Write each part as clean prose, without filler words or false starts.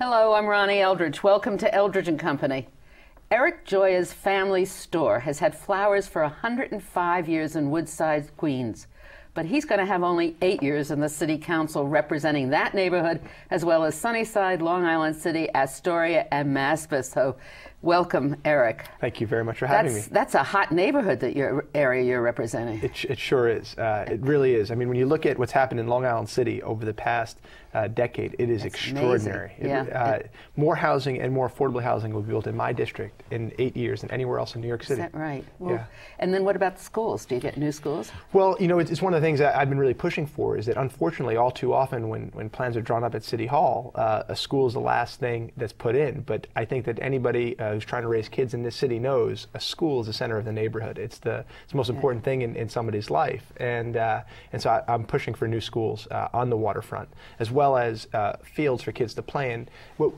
Hello, I'm Ronnie Eldridge. Welcome to Eldridge and Company. Eric Gioia's family store has had flowers for 105 years in Woodside, Queens. But he's going to have only 8 years in the city council representing that neighborhood, as well as Sunnyside, Long Island City, Astoria, and Maspeth. So welcome, Eric. Thank you very much for having me. That's a hot neighborhood, that area you're representing. It sure is. It really is. I mean, when you look at what's happened in Long Island City over the past decade, it is extraordinary. More housing and more affordable housing will be built in my district in 8 years than anywhere else in New York City. Is that right? Well, and then what about the schools? Do you get new schools? Well, you know, it's one of the things that I've been really pushing for, is that unfortunately all too often when plans are drawn up at City Hall, a school is the last thing that's put in. But I think that anybody who's trying to raise kids in this city knows a school is the center of the neighborhood. It's the most important thing in somebody's life. And so I'm pushing for new schools on the waterfront, as well as fields for kids to play in.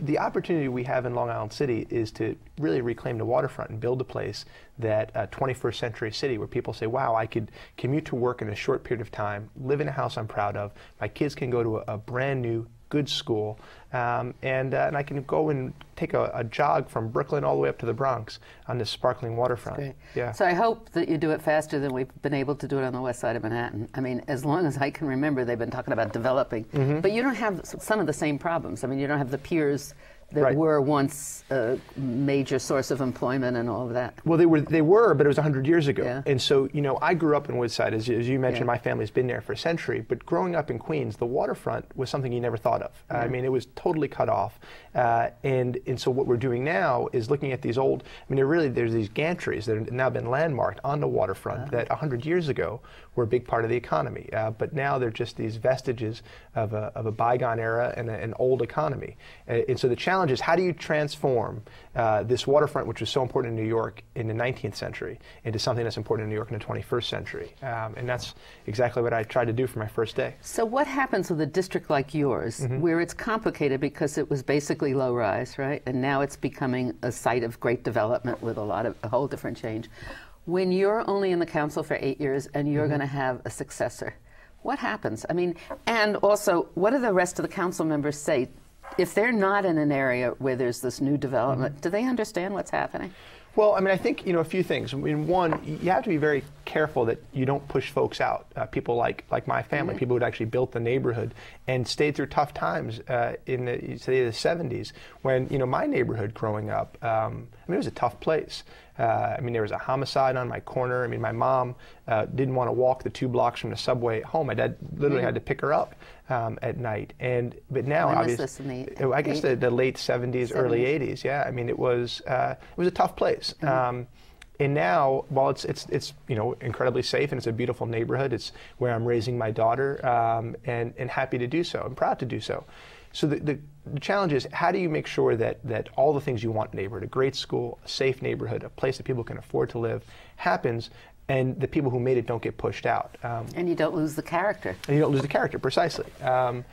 The opportunity we have in Long Island City is to really reclaim the waterfront and build a place that a 21st century city where people say, wow, I could commute to work in a short period of time, live in a house I'm proud of, my kids can go to a brand new good school, and I can go and take a jog from Brooklyn all the way up to the Bronx on this sparkling waterfront. Yeah. So I hope that you do it faster than we've been able to do it on the west side of Manhattan. I mean, as long as I can remember, they've been talking about developing. But you don't have some of the same problems. I mean, you don't have the piers that were once a major source of employment and all of that. Well, they were, but it was 100 years ago. Yeah. And so, you know, I grew up in Woodside, as you mentioned. My family's been there for a century. But growing up in Queens, the waterfront was something you never thought of. I mean, it was totally cut off. And so what we're doing now is looking at these old, I mean, there's these gantries that have now been landmarked on the waterfront that 100 years ago were a big part of the economy. But now they're just these vestiges of a bygone era and an old economy. And so the challenge is, how do you transform this waterfront, which was so important in New York in the 19th century, into something that's important in New York in the 21st century? And that's exactly what I tried to do for my first day. So what happens with a district like yours, where it's complicated because it was basically low-rise, right? And now it's becoming a site of great development with a whole different change. When you're only in the council for 8 years and you're going to have a successor, what happens? I mean, and also, what do the rest of the council members say? If they're not in an area where there's this new development, do they understand what's happening? Well, I mean, I think, you know, a few things. I mean, one, you have to be very careful that you don't push folks out. People like my family, people who had actually built the neighborhood and stayed through tough times in the 70s, when, you know, my neighborhood growing up, I mean, it was a tough place. I mean, there was a homicide on my corner. I mean, my mom didn't want to walk the 2 blocks from the subway home. My dad literally had to pick her up at night. But now, obviously, I guess the late 70s, early 80s. Yeah, I mean, it was a tough place. And now, while it's you know, incredibly safe and it's a beautiful neighborhood, it's where I'm raising my daughter, and happy to do so. I'm proud to do so. So the challenge is, how do you make sure that all the things you want in a neighborhood, a great school, a safe neighborhood, a place that people can afford to live, happens, and the people who made it don't get pushed out. And you don't lose the character. And you don't lose the character, precisely. And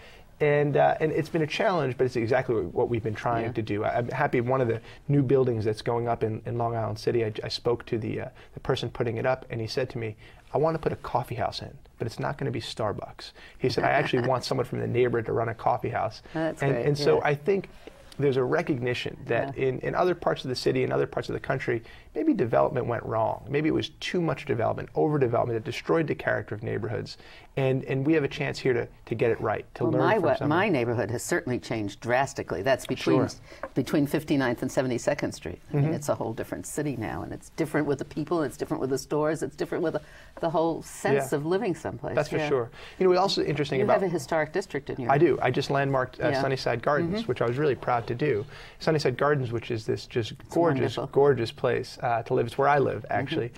it's been a challenge, but it's exactly what we've been trying to do. I'm happy one of the new buildings that's going up in Long Island City, I spoke to the person putting it up, and he said to me, I want to put a coffee house in, but it's not going to be Starbucks. He said, I actually want someone from the neighborhood to run a coffee house. That's great. And so I think there's a recognition that in other parts of the city and other parts of the country, maybe development went wrong. Maybe it was too much development, overdevelopment that destroyed the character of neighborhoods. And we have a chance here to get it right, to learn from some. My neighborhood has certainly changed drastically. That's between 59th and 72nd Street. I mean, it's a whole different city now, and it's different with the people, it's different with the stores, it's different with the whole sense of living someplace. That's for sure. You know, what's also interesting about... You have a historic district in your... I do. I just landmarked Sunnyside Gardens, which I was really proud to do. Sunnyside Gardens, which is this just gorgeous place to live. It's where I live, actually.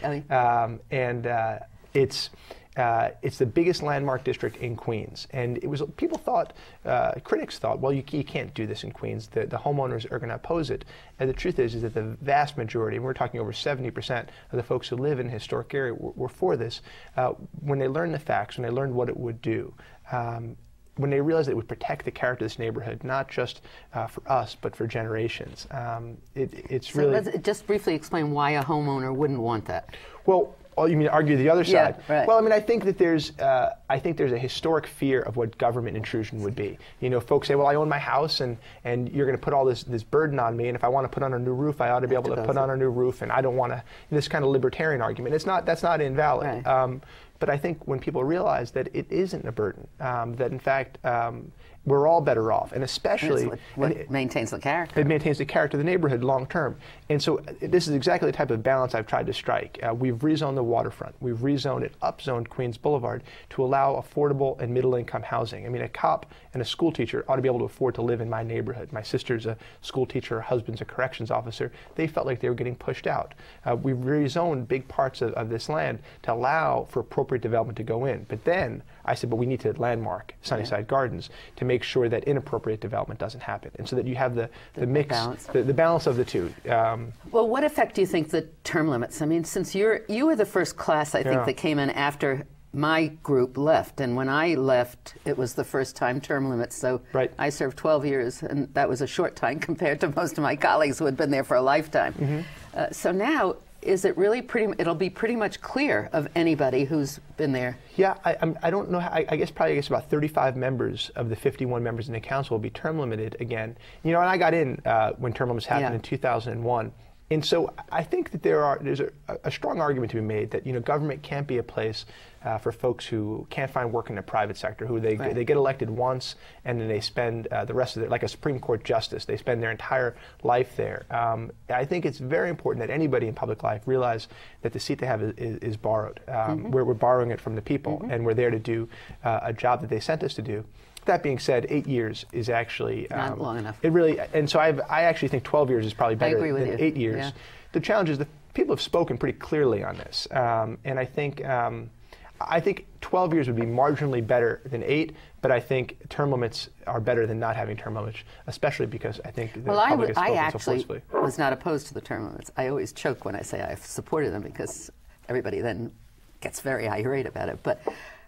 It's the biggest landmark district in Queens, and it was, people thought, critics thought, well, you can't do this in Queens. The homeowners are going to oppose it. And the truth is that the vast majority, and we're talking over 70% of the folks who live in the historic area were for this. When they learned the facts, when they learned what it would do, when they realized that it would protect the character of this neighborhood, not just for us, but for generations. It's really... Let's just briefly explain why a homeowner wouldn't want that. Well, Oh, you mean argue the other side? Yeah, right. Well, I mean, I think that there's a historic fear of what government intrusion would be. You know, folks say, well, I own my house, and you're going to put all this burden on me, and if I want to put on a new roof, I ought to be able to put on a new roof, and I don't want to. This kind of libertarian argument. That's not invalid. Right. But I think when people realize that it isn't a burden, that in fact we're all better off, and especially what maintains the character. It maintains the character of the neighborhood long term. And so this is exactly the type of balance I've tried to strike. We've rezoned the waterfront. We've rezoned and upzoned Queens Boulevard to allow affordable and middle-income housing. I mean, a cop and a school teacher ought to be able to afford to live in my neighborhood. My sister's a school teacher, her husband's a corrections officer. They felt like they were getting pushed out. We've rezoned big parts of this land to allow for appropriate development to go in. But then I said, but we need to landmark Sunnyside Gardens to make sure that inappropriate development doesn't happen, and so that you have the mix, balance. the balance of the two. Well, what effect do you think the term limits? I mean, since you were the first class, I think, that came in after my group left, and when I left, it was the first time term limits. So I served 12 years, and that was a short time compared to most of my colleagues who had been there for a lifetime. So now, is it really it'll be pretty much clear of anybody who's been there? Yeah, I don't know. I guess about 35 members of the 51 members in the council will be term limited again. You know, and I got in when term limits happened in 2001. And so I think that there's a strong argument to be made that, you know, government can't be a place for folks who can't find work in the private sector, who they get elected once and then they spend the rest of their, like a Supreme Court justice, they spend their entire life there. I think it's very important that anybody in public life realize that the seat they have is borrowed. We're borrowing it from the people, and we're there to do a job that they sent us to do. That being said, 8 years is actually not long enough. It really, and so I actually think 12 years is probably better than 8 years. Yeah. The challenge is that people have spoken pretty clearly on this, and I think 12 years would be marginally better than 8. But I think term limits are better than not having term limits, especially because I think the public has spoken so forcefully. I was not opposed to the term limits. I always choke when I say I've supported them because everybody then gets very irate about it. But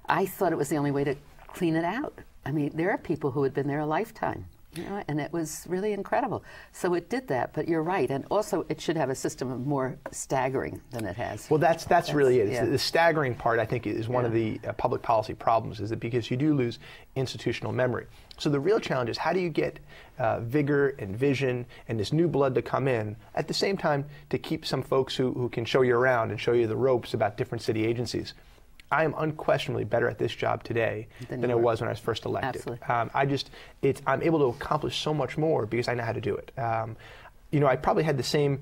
I thought it was the only way to clean it out. I mean, there are people who had been there a lifetime, you know, and it was really incredible. So it did that, but you're right. And also, it should have a system of more staggering than it has. Well, that's really it. Yeah. The staggering part, I think, is one of the public policy problems, is that because you do lose institutional memory. So the real challenge is, how do you get vigor and vision and this new blood to come in, at the same time to keep some folks who can show you around and show you the ropes about different city agencies. I am unquestionably better at this job today than I was when I was first elected. Absolutely. I'm able to accomplish so much more because I know how to do it. You know, I probably had the same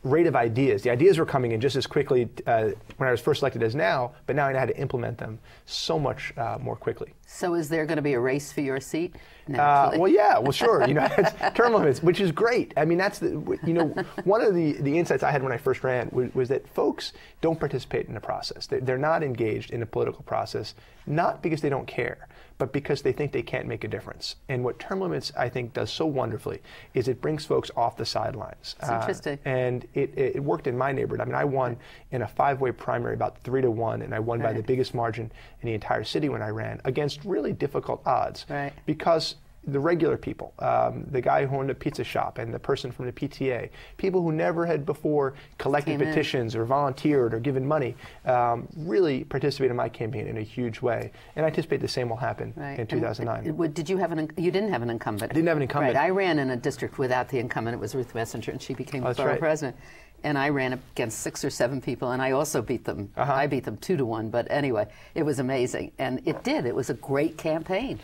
rate of ideas. The ideas were coming in just as quickly when I was first elected as now, but now I know how to implement them so much more quickly. So is there going to be a race for your seat? Well, yeah, well, sure. You know, it's term limits, which is great. I mean, that's one of the insights I had when I first ran was that folks don't participate in the process. They're not engaged in the political process, not because they don't care, but because they think they can't make a difference. And what term limits, I think, does so wonderfully is it brings folks off the sidelines. It's interesting. And it worked in my neighborhood. I mean, I won in a 5-way primary about 3-1, and I won by the biggest margin in the entire city when I ran, against really difficult odds. Because the regular people, the guy who owned a pizza shop and the person from the PTA, people who never had before collected petitions or volunteered or given money, really participated in my campaign in a huge way. And I anticipate the same will happen in 2009. Did you have you didn't have an incumbent? I didn't have an incumbent. Right. I ran in a district without the incumbent. It was Ruth Messenger, and she became borough president. And I ran against 6 or 7 people, and I also beat them. I beat them 2-1, but anyway, it was amazing. And it was a great campaign.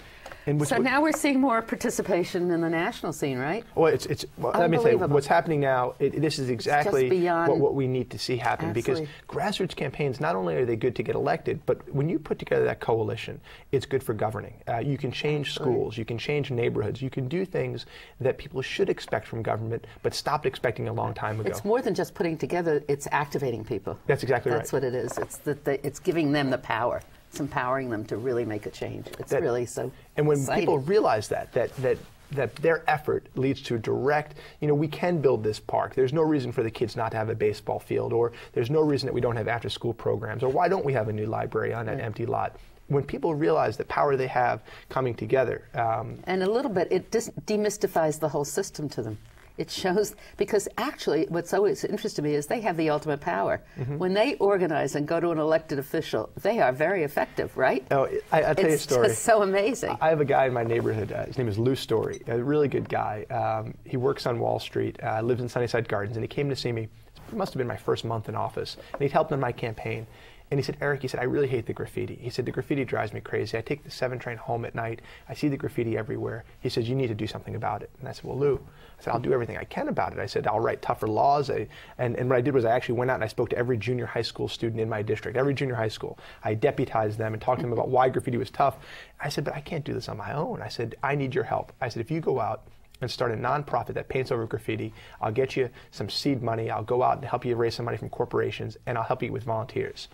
So now we're seeing more participation in the national scene, right? Well, let me say, what's happening now, this is exactly what we need to see happen. Because grassroots campaigns, not only are they good to get elected, but when you put together that coalition, it's good for governing. You can change schools, you can change neighborhoods, you can do things that people should expect from government, but stopped expecting a long time ago. It's more than just putting together, it's activating people. That's exactly right. That's what it is. It's giving them the power. It's empowering them to really make a change. It's really so And when exciting. people realize that their effort leads to direct, we can build this park. There's no reason for the kids not to have a baseball field, or there's no reason that we don't have after-school programs, or why don't we have a new library on that empty lot? When people realize the power they have coming together. And a little bit, it demystifies the whole system to them. It shows, because actually what's always interested me is they have the ultimate power. When they organize and go to an elected official, they are very effective, right? Oh, I'll tell you a story. It's just so amazing. I have a guy in my neighborhood, his name is Lou Story, a really good guy. He works on Wall Street, lives in Sunnyside Gardens, and he came to see me. It must have been my first month in office, and he'd helped in my campaign. And he said, Eric, he said, I really hate the graffiti. He said, the graffiti drives me crazy. I take the 7 train home at night. I see the graffiti everywhere. He says, you need to do something about it. And I said, well, Lou, I said, I'll do everything I can about it. I said, I'll write tougher laws. And what I did was I actually went out and I spoke to every junior high school student in my district, every junior high school. I deputized them and talked to them about why graffiti was tough. I said, but I can't do this on my own. I said, I need your help. I said, if you go out and start a nonprofit that paints over graffiti, I'll get you some seed money. I'll go out and help you raise some money from corporations, and I'll help you with volunteers.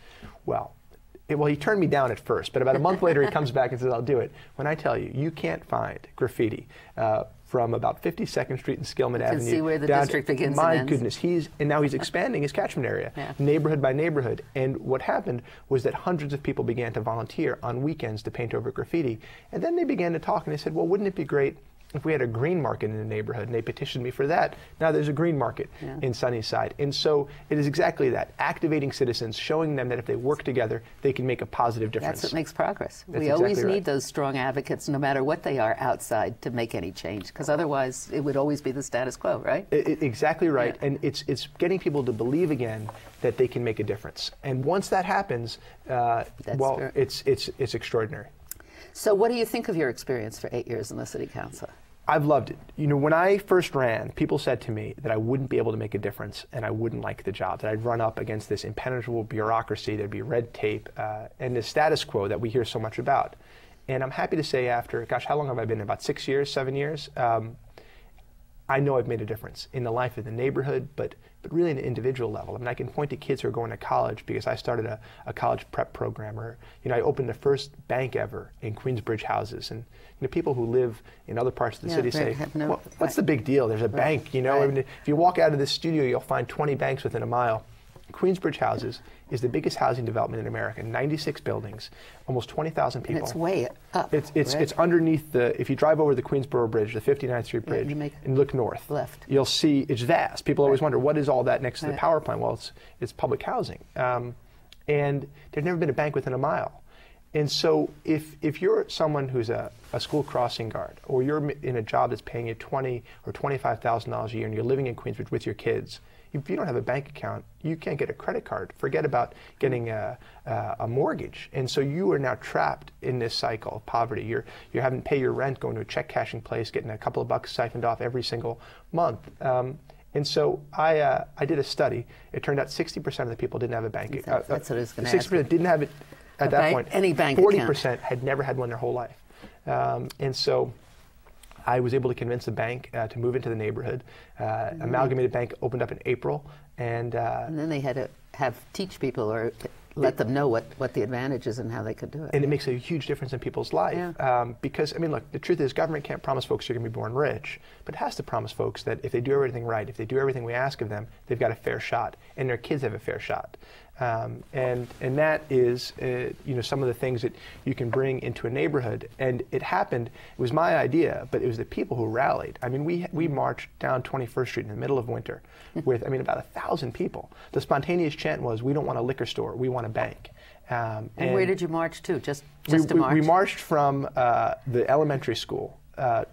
Well, he turned me down at first, but about a month later he comes back and says, I'll do it. When I tell you, you can't find graffiti from about 52nd Street and Skillman Avenue. You can see where the district begins and ends. My goodness, and now he's expanding his catchment area, neighborhood by neighborhood. And what happened was that hundreds of people began to volunteer on weekends to paint over graffiti. And then they began to talk, and they said, well, wouldn't it be great if we had a green market in the neighborhood? And they petitioned me for that. Now there's a green market in Sunnyside. And so it is exactly that, activating citizens, showing them that if they work together, they can make a positive difference. That's what makes progress. That's we always exactly need those strong advocates, no matter what they are outside, to make any change, because otherwise it would always be the status quo, right? Exactly right. And it's getting people to believe again that they can make a difference. And once that happens, well, it's extraordinary. So what do you think of your experience for 8 years in the City Council? I've loved it. You know, when I first ran, people said to me that I wouldn't be able to make a difference and I wouldn't like the job, that I'd run up against this impenetrable bureaucracy, there'd be red tape, and the status quo that we hear so much about. And I'm happy to say after, gosh, how long have I been? About 6 years, 7 years? I know I've made a difference in the life of the neighborhood, but really in an individual level. I mean, I can point to kids who are going to college because I started a college prep program, or, you know, I opened the first bank ever in Queensbridge houses. And, you know, people who live in other parts of the city say, well, what's the big deal? There's a bank, you know. I mean, if you walk out of this studio, you'll find 20 banks within a mile. Queensbridge Houses is the biggest housing development in America. 96 buildings, almost 20,000 people. And it's way up. It's underneath the, if you drive over the Queensboro Bridge, the 59th Street Bridge, and look north, you'll see it's vast. People always wonder, what is all that next to the power plant? Well, it's public housing. And there's never been a bank within a mile. And so if you're someone who's a school crossing guard, or you're in a job that's paying you $20,000 or $25,000 a year, and you're living in Queensbridge with your kids, if you don't have a bank account, you can't get a credit card. Forget about getting a mortgage. And so you are now trapped in this cycle of poverty. You're having to pay your rent, going to a check cashing place, getting a couple of bucks siphoned off every single month. And so I did a study. It turned out 60% of the people didn't have a bank account. That's what I was going to ask. 60% didn't have it at that point. Any bank 40% had never had one their whole life. And so I was able to convince the bank to move into the neighborhood. Amalgamated Bank opened up in April, and then they had to teach people or let them know what the advantage is and how they could do it. And it makes a huge difference in people's life. Because, I mean, look, the truth is government can't promise folks you're going to be born rich, but it has to promise folks that if they do everything right, if they do everything we ask of them, they've got a fair shot, and their kids have a fair shot. And that is, you know, some of the things that you can bring into a neighborhood. And it happened, it was my idea, but it was the people who rallied. I mean, we marched down 21st Street in the middle of winter with, I mean, about 1,000 people. The spontaneous chant was, we don't want a liquor store, we want a bank. And where did you march to? Just to march? We marched from the elementary school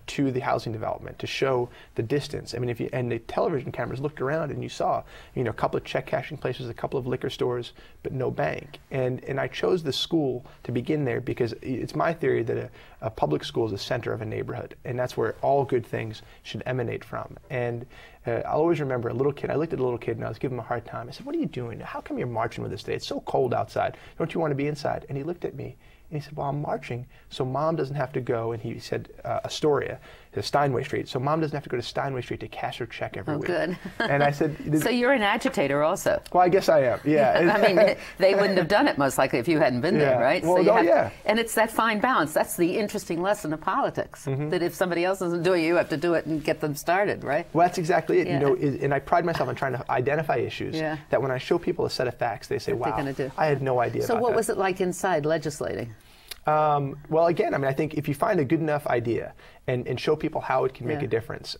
to the housing development to show the distance. I mean, and the television cameras looked around and you saw, you know, a couple of check cashing places, a couple of liquor stores, but no bank. And I chose the school to begin there because it's my theory that a public school is the center of a neighborhood, and that's where all good things should emanate from. And I'll always remember a little kid. I looked at a little kid and I was giving him a hard time. I said, "What are you doing? How come you're marching with us today? It's so cold outside. Don't you want to be inside?" And he looked at me. And he said, "Well, I'm marching so Mom doesn't have to go," and he said Astoria, Steinway Street, "so Mom doesn't have to go to Steinway Street to cash her check every week." Good. And I said, "So you're an agitator also?" Well, I guess I am, yeah. I mean, they wouldn't have done it most likely if you hadn't been there, right? Well, so and it's that fine balance. That's the interesting lesson of politics, that if somebody else isn't doing it, you have to do it and get them started, right? Well, that's exactly it. You know, and I pride myself on trying to identify issues that when I show people a set of facts, they say, "Wow, I had no idea about that." So what was it like inside legislating? Well, again, I mean, I think if you find a good enough idea and show people how it can make a difference,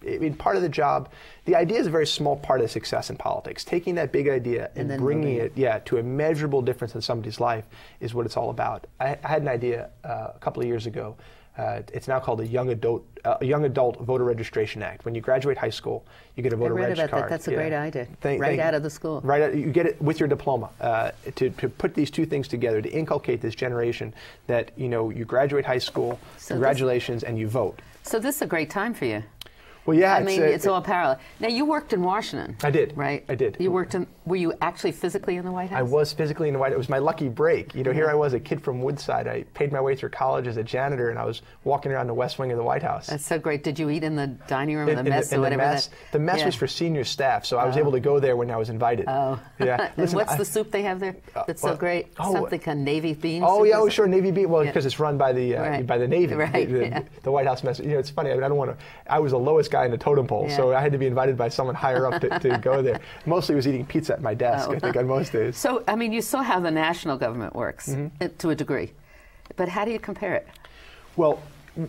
I mean, part of the job, the idea is a very small part of success in politics. Taking that big idea and bringing it, to a measurable difference in somebody's life is what it's all about. I had an idea a couple of years ago. It's now called a young adult voter registration act. When you graduate high school, you get a voter reg card. That. That's a great idea. Right out of the school. Right out, you get it with your diploma. To put these two things together, to inculcate this generation that you graduate high school, so congratulations, and you vote. So this is a great time for you. Well, yeah, I mean, it's all parallel. Now, you worked in Washington. I did. Right? I did. You worked in, were you actually physically in the White House? I was physically in the White House. It was my lucky break. Here I was, a kid from Woodside. I paid my way through college as a janitor, and I was walking around the West Wing of the White House. That's so great. Did you eat in the dining room, in the mess, or whatever? The mess was for senior staff, so I was able to go there when I was invited. Oh. Yeah. Listen, what's the soup they have there that's so great? Something kind of Navy beans? Oh, yeah, sure, Navy beans. Well, because it's run by the Navy. Right. The White House mess. It's funny. I don't want to. I was the lowest guy in the totem pole. So I had to be invited by someone higher up to go there. Mostly was eating pizza at my desk, I think, on most days. So, I mean, you saw how the national government works to a degree. But how do you compare it? Well,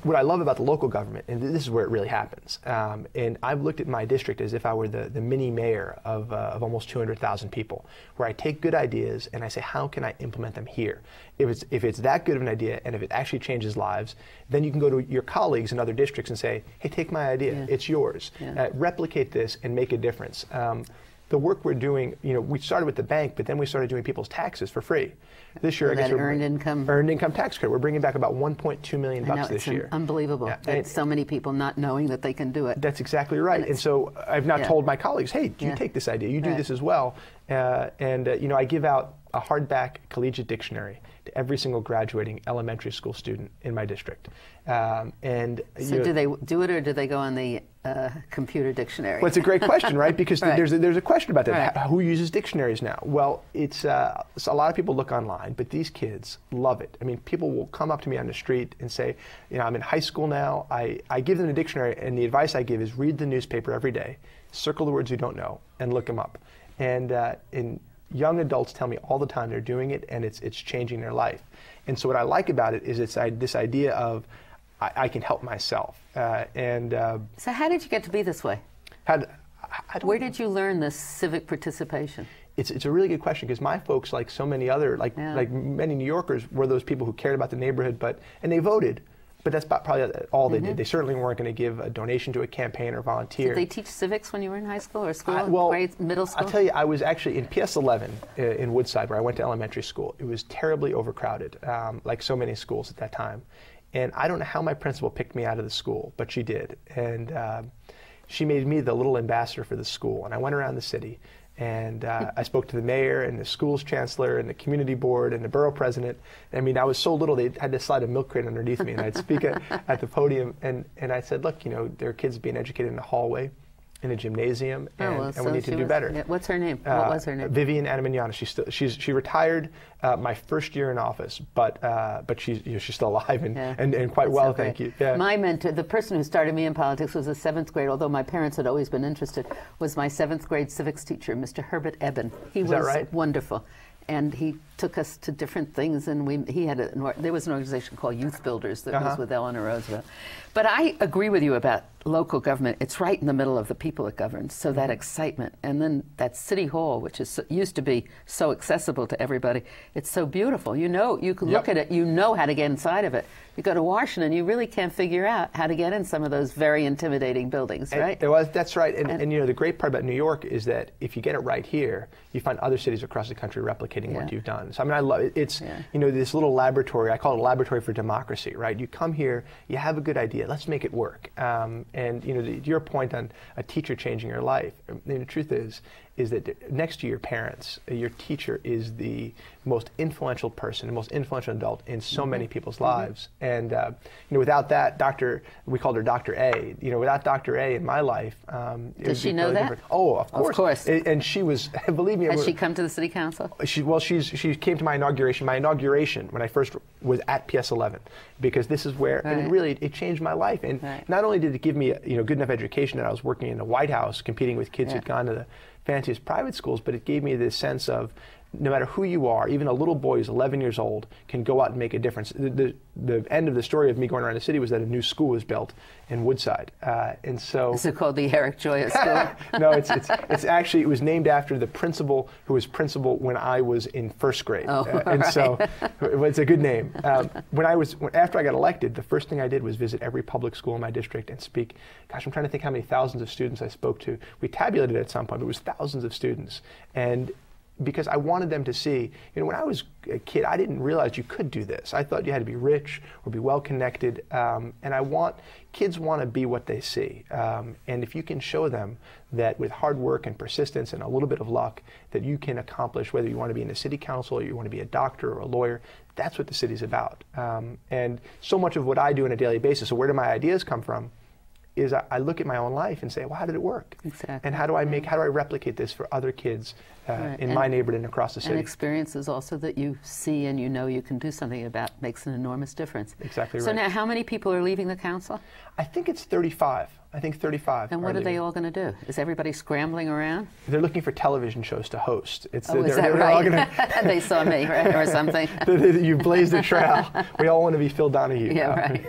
what I love about the local government, and this is where it really happens, and I've looked at my district as if I were the mini mayor of almost 200,000 people, where I take good ideas and I say, how can I implement them here? If it's that good of an idea and if it actually changes lives, then you can go to your colleagues in other districts and say, hey, take my idea, it's yours. Replicate this and make a difference. The work we're doing, we started with the bank, but then we started doing people's taxes for free. This year, I guess earned income tax credit. We're bringing back about $1.2 million this year. Unbelievable. And so many people not knowing that they can do it. That's exactly right. And so I've now told my colleagues, hey, you take this idea, you do this as well. I give out a hardback collegiate dictionary to every single graduating elementary school student in my district. So do they do it, or do they go on the computer dictionary? Well, it's a great question, right? Because there's a question about that. Who uses dictionaries now? Well, it's so a lot of people look online, but these kids love it. I mean, people will come up to me on the street and say, I'm in high school now. I give them a dictionary, and the advice I give is read the newspaper every day, circle the words you don't know, and look them up. And young adults tell me all the time they're doing it, and it's changing their life. And so what I like about it is it's this idea of I can help myself. So how did you get to be this way? Where did you learn this civic participation? It's a really good question, because my folks, like so many other, like many New Yorkers, were those people who cared about the neighborhood, and they voted. But that's probably all they did. They certainly weren't going to give a donation to a campaign or volunteer. Did they teach civics when you were in high school or school? Middle school? I'll tell you, I was actually in PS 11 in Woodside, where I went to elementary school. It was terribly overcrowded, like so many schools at that time. And I don't know how my principal picked me out of the school, but she did. And she made me the little ambassador for the school. And I went around the city. And I spoke to the mayor and the school's chancellor and the community board and the borough president. I mean, I was so little, they had to slide a milk crate underneath me, and I'd speak at the podium. And I said, look, there are kids being educated in the hallway, in a gymnasium, and we need to do better. What's her name? What was her name? Vivian Adamanana. She retired my first year in office, but she's still alive and quite well, thank you. Yeah. My mentor, the person who started me in politics, was a 7th grade. Although my parents had always been interested, was my 7th grade civics teacher, Mr. Herbert Eben. He was wonderful. And he took us to different things, and there was an organization called Youth Builders that was with Eleanor Roosevelt. But I agree with you about local government. It's right in the middle of the people it governs, so that excitement. And then that city hall, which used to be so accessible to everybody, it's so beautiful. You can look at it, you know how to get inside of it. You go to Washington, you really can't figure out how to get in some of those very intimidating buildings, right? That's right. And the great part about New York is that if you get it right here, you find other cities across the country replicating what you've done. So I mean, I love it. It's this little laboratory. I call it a laboratory for democracy, right? You come here, you have a good idea. Let's make it work. And your point on a teacher changing your life. The truth is that next to your parents, your teacher is the most influential person, the most influential adult in so many people's lives. And without that, we called her Dr. A. Without Dr. A in my life, does she know that? Different. Oh, of course. Of course. And she was, believe me. Has she come to the city council? She came to my inauguration. My inauguration when I first was at PS 11, because this is where and it changed my life. And not only did it give me a good enough education that I was working in the White House, competing with kids who'd gone to the fanciest private schools, but it gave me this sense of no matter who you are, even a little boy who's 11 years old can go out and make a difference. The end of the story of me going around the city was that a new school was built in Woodside, and so. Is it called the Eric Gioia School? No, it's actually, it was named after the principal who was principal when I was in first grade, and right. so it's a good name. After I got elected, the first thing I did was visit every public school in my district and speak. Gosh, I'm trying to think how many thousands of students I spoke to. We tabulated it at some point, but it was thousands of students, and because I wanted them to see, when I was a kid, I didn't realize you could do this. I thought you had to be rich or be well connected, and kids want to be what they see. And if you can show them that with hard work and persistence and a little bit of luck, that you can accomplish, whether you want to be in the city council or you want to be a doctor or a lawyer, that's what the city's about. And so much of what I do on a daily basis, so where do my ideas come from, is I look at my own life and say, well, how did it work? Exactly. And how do I replicate this for other kids right. in my neighborhood and across the city? And experiences also that you see and you can do something about makes an enormous difference. Exactly right. So now, how many people are leaving the council? I think it's 35. I think 35. And what are they all going to do? Is everybody scrambling around? They're looking for television shows to host. Is that right? They saw me, right, or something. You blazed a trail. We all want to be Phil Donahue. Yeah, right.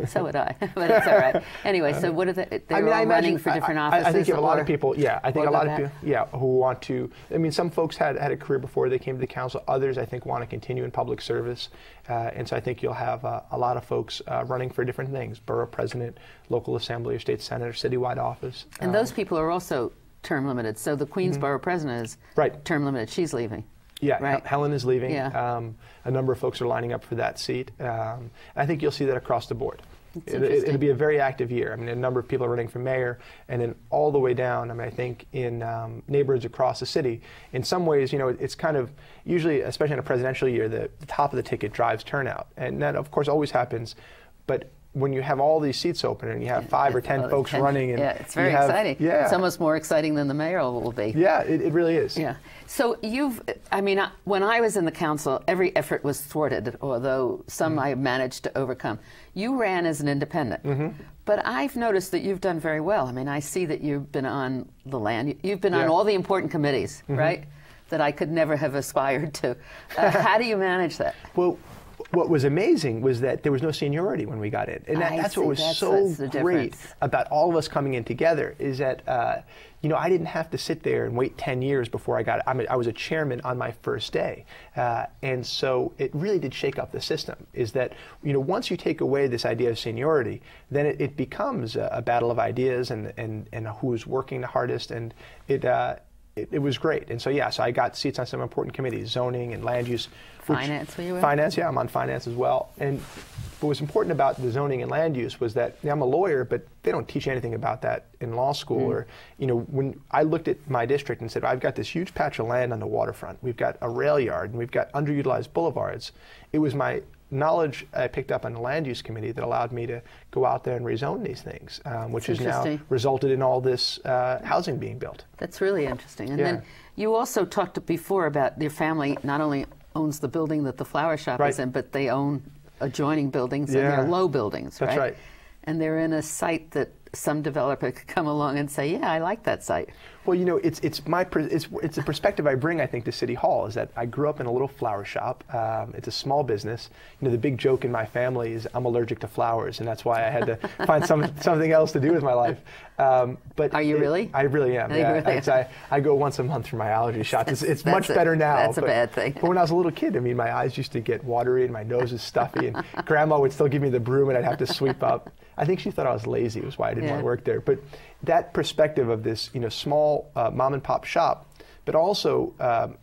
So would I, but it's all right. Anyway, so what are they're all running for different offices? I think you have a lot of people, I think a lot of people, who want to, some folks had a career before they came to the council. Others, I think, want to continue in public service. And so I think you'll have a lot of folks running for different things: borough president, local assembly, or state senator, citywide office. And those people are also term limited. So the Queensborough president is term limited. She's leaving. Yeah, right? Helen is leaving. Yeah. A number of folks are lining up for that seat. I think you'll see that across the board. It'll be a very active year. A number of people are running for mayor, and then all the way down. I think in neighborhoods across the city. In some ways, it's kind of usually, especially in a presidential year, the top of the ticket drives turnout, and that of course always happens. But when you have all these seats open and you have 5 or 10 folks running, and it's very exciting. Yeah, it's almost more exciting than the mayoral will be. Yeah, it really is. Yeah. So when I was in the council, every effort was thwarted, although some I managed to overcome. You ran as an independent, but I've noticed that you've done very well. I see that you've been on the land, you've been on all the important committees, right? That I could never have aspired to. How do you manage that? Well, what was amazing was that there was no seniority when we got in, and that's what was so great about all of us coming in together. Is that I didn't have to sit there and wait 10 years before I got it. I was a chairman on my first day, and so it really did shake up the system. Is that once you take away this idea of seniority, then it becomes a battle of ideas and who's working the hardest, and it was great. And so so I got seats on some important committees: zoning and land use. Finance, were you in? Finance, I'm on finance as well. And what was important about the zoning and land use was that I'm a lawyer, but they don't teach anything about that in law school. Or when I looked at my district and said, I've got this huge patch of land on the waterfront, we've got a rail yard, and we've got underutilized boulevards. It was my knowledge I picked up on the land use committee that allowed me to go out there and rezone these things, which has now resulted in all this housing being built. That's really interesting. And then you also talked before about your family not only owns the building that the flower shop is in, but they own adjoining buildings, and they're low buildings, That's right. And they're in a site that some developer could come along and say, yeah, I like that site. Well, it's a perspective I bring, I think, to City Hall, is that I grew up in a little flower shop. It's a small business. The big joke in my family is I'm allergic to flowers, and that's why I had to find something else to do with my life. But are you really? I really am. Yeah. I go once a month for my allergy shots. It's much better now. That's a bad thing. But when I was a little kid, my eyes used to get watery and my nose is stuffy, and Grandma would still give me the broom and I'd have to sweep up. I think she thought I was lazy, was why I didn't want to work there. But that perspective of this, small mom and pop shop, but also,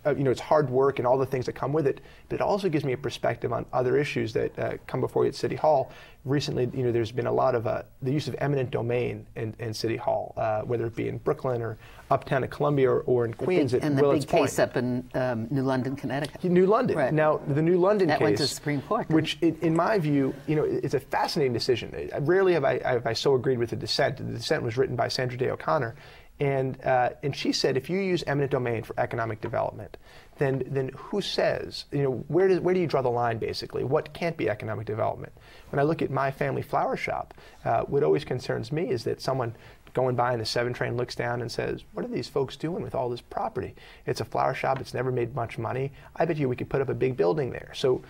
it's hard work and all the things that come with it. But it also gives me a perspective on other issues that come before you at City Hall. Recently, there's been a lot of the use of eminent domain in City Hall, whether it be in Brooklyn or uptown in Columbia or in Queens at Willets Point. And the big case up in New London, Connecticut. New London. Right. Now, the New London case, that went to the Supreme Court, which, in my view, it's a fascinating decision. Rarely have I so agreed with the dissent. The dissent was written by Sandra Day O'Connor. And she said, if you use eminent domain for economic development, then who says, where do you draw the line, basically? What can't be economic development? When I look at my family flower shop, what always concerns me is that someone going by and the 7 train looks down and says, what are these folks doing with all this property? It's a flower shop. It's never made much money. I bet you we could put up a big building there. So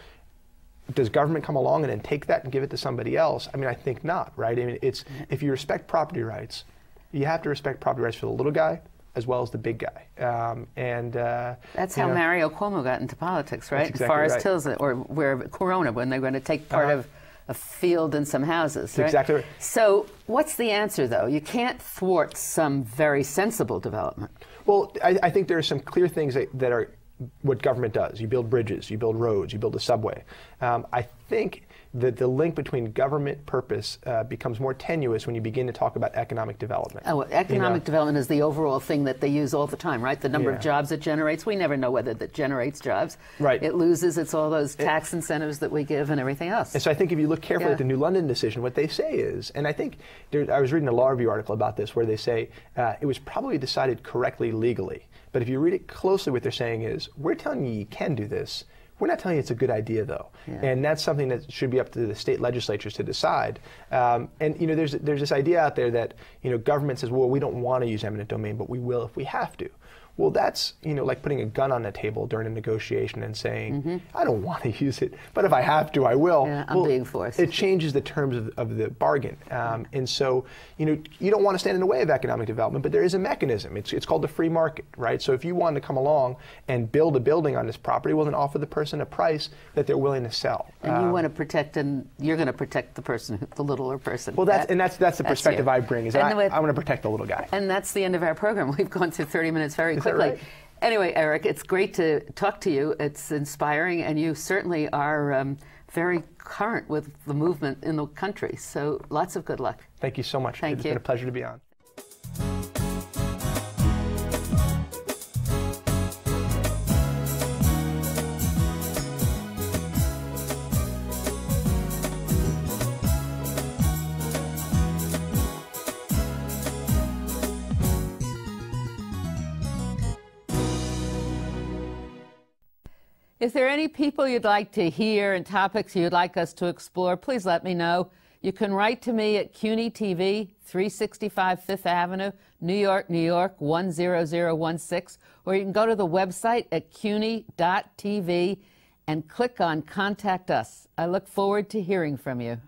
does government come along and then take that and give it to somebody else? I mean, I think not, right? I mean, if you respect property rights, you have to respect property rights for the little guy as well as the big guy. That's how Mario Cuomo got into politics, right? Exactly Forest right. Hills, or where Corona, when they're going to take part of a field and some houses, right? Exactly right. So what's the answer, though? You can't thwart some very sensible development. Well, I think there are some clear things that are what government does. You build bridges, you build roads, you build a subway. I think that the link between government purpose becomes more tenuous when you begin to talk about economic development. Oh, well, economic development is the overall thing that they use all the time, right? The number of jobs it generates. We never know whether that generates jobs. Right. It loses. It's all those tax incentives that we give and everything else. And so I think if you look carefully at the New London decision, what they say is, and I think I was reading a law review article about this where they say it was probably decided correctly legally. But if you read it closely, what they're saying is, we're telling you can do this. We're not telling you it's a good idea, though. And that's something that should be up to the state legislatures to decide. And there's this idea out there that government says, well, we don't want to use eminent domain, but we will if we have to. Well, that's like putting a gun on the table during a negotiation and saying, I don't want to use it, but if I have to, I will. Yeah, I'm being forced. It changes the terms of the bargain. And so, you don't want to stand in the way of economic development, but there is a mechanism. It's called the free market, right? So if you want to come along and build a building on this property, well, then offer the person a price that they're willing to sell. And you want to protect, and you're going to protect the person, the littler person. Well, that's the perspective I bring, is I want to protect the little guy. And that's the end of our program. We've gone through 30 minutes very quickly. Right? Anyway, Eric, it's great to talk to you. It's inspiring, and you certainly are very current with the movement in the country. So lots of good luck. Thank you so much. Thank you. It's been a pleasure to be on. If there are any people you'd like to hear and topics you'd like us to explore, please let me know. You can write to me at CUNY TV, 365 Fifth Avenue, New York, New York, 10016, or you can go to the website at cuny.tv and click on Contact Us. I look forward to hearing from you.